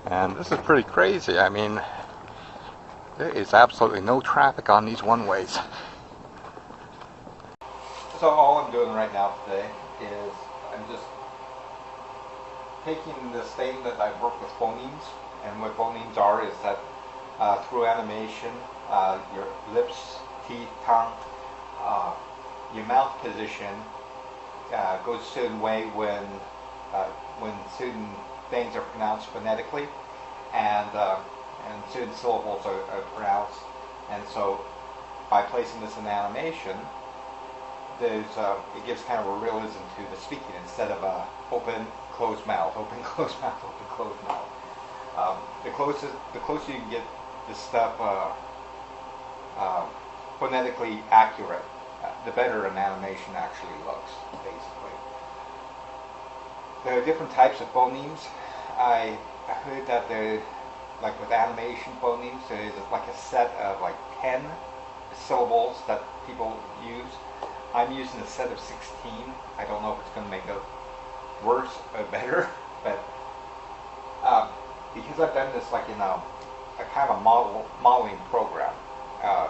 And this is pretty crazy. I mean, there is absolutely no traffic on these one-ways. So all I'm doing right now today is I'm just taking the statement that I've worked with phonemes, and what phonemes are is that through animation, your lips, teeth, tongue, your mouth position goes a certain way when certain things are pronounced phonetically, and certain syllables are pronounced. And so by placing this in animation, it gives kind of a realism to the speaking instead of a open, closed mouth, open, closed mouth, open, closed mouth. The closer you can get this stuff phonetically accurate, the better an animation actually looks, basically. There are different types of phonemes. I heard that there, like with animation phonemes, there is like a set of like 10 syllables that people use. I'm using a set of 16. I don't know if it's going to make it worse or better, but because I've done this like in a kind of modeling program. I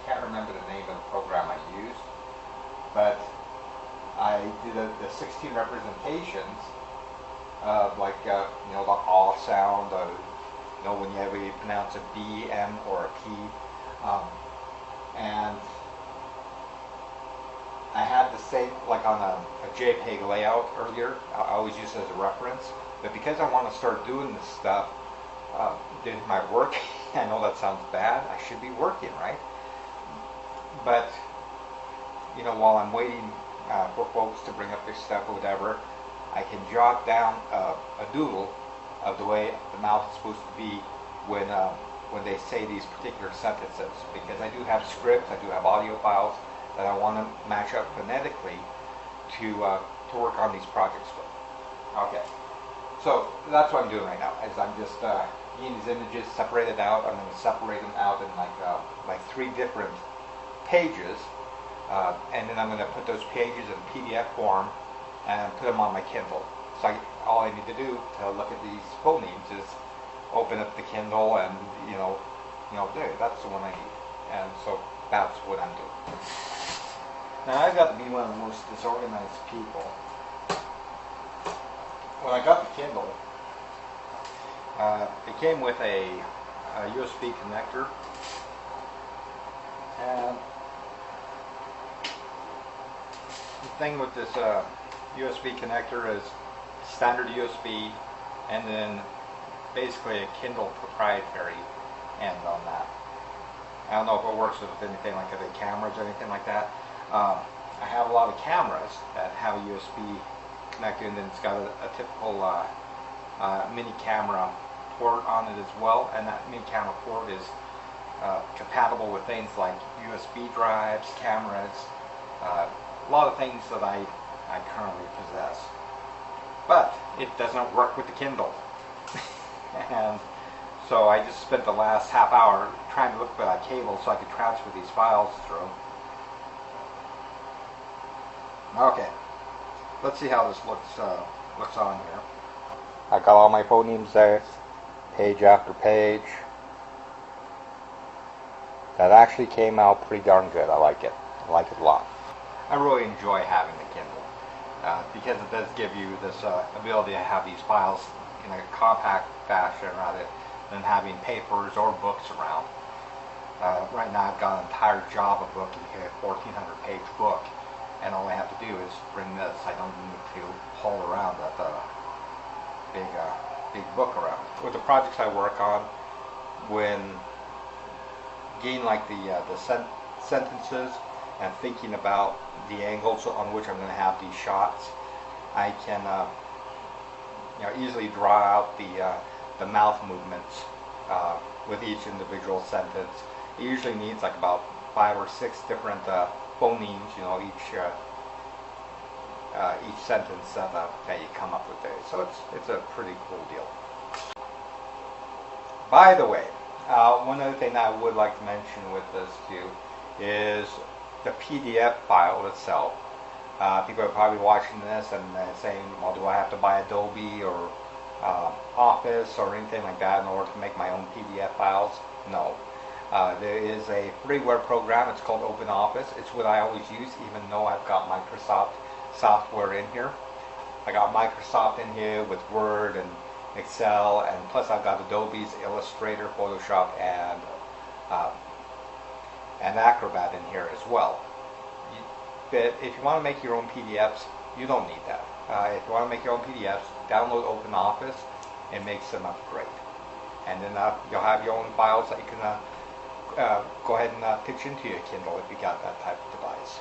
can't remember the name of the program I used, but I did the 16 representations of like the ah sound, whenever you pronounce a B, M, or a P, and I had the same like on a JPEG layout earlier. I always use it as a reference, but because I want to start doing this stuff, doing my work, I know that sounds bad. I should be working, right? But while I'm waiting for folks to bring up their stuff or whatever, I can jot down a doodle of the way the mouth is supposed to be when they say these particular sentences. Because I do have scripts, I do have audio files that I want to match up phonetically to work on these projects with. Okay, so that's what I'm doing right now. Is I'm just getting these images separated out. I'm going to separate them out in like 3 different pages, and then I'm going to put those pages in PDF form and put them on my Kindle. So all I need to do to look at these phonemes is open up the Kindle and there, that's the one I need. And so that's what I'm doing. Now I've got to be one of the most disorganized people. When I got the Kindle, it came with a USB connector, and the thing with this USB connector is standard USB, and then basically a Kindle proprietary end on that. I don't know if it works with anything like the cameras or anything like that. I have a lot of cameras that have a USB connector, and then it's got a typical mini camera port on it as well, and that mini camera port is compatible with things like USB drives, cameras, a lot of things that I currently possess. But it doesn't work with the Kindle. And so I just spent the last half hour trying to look for that cable so I could transfer these files through. Okay, let's see how this looks on here. I got all my phonemes there, page after page. That actually came out pretty darn good. I like it. I like it a lot. I really enjoy having the Kindle because it does give you this ability to have these files in a compact fashion rather than having papers or books around. Right now I've got an entire Java book here, a 1,400-page book, and all I have to do is bring this. I don't need to haul around that big book around. With the projects I work on, when getting like the sentences and thinking about the angles on which I'm going to have these shots, I can easily draw out the mouth movements with each individual sentence. It usually needs like about 5 or 6 different phonemes, each sentence that you come up with there. So it's a pretty cool deal. By the way, one other thing that I would like to mention with this too is the PDF file itself. People are probably watching this and saying, well, do I have to buy Adobe or Office or anything like that in order to make my own PDF files. No. There is a freeware program. It's called OpenOffice. It's what I always use, even though I've got Microsoft software in here. I got Microsoft in here with Word and Excel, and plus I've got Adobe's Illustrator, Photoshop, and Acrobat in here as well. But if you want to make your own PDFs, you don't need that. If you want to make your own PDFs, download OpenOffice. It makes them up great. And then you'll have your own files that you can go ahead and pitch into your Kindle if you got that type of device.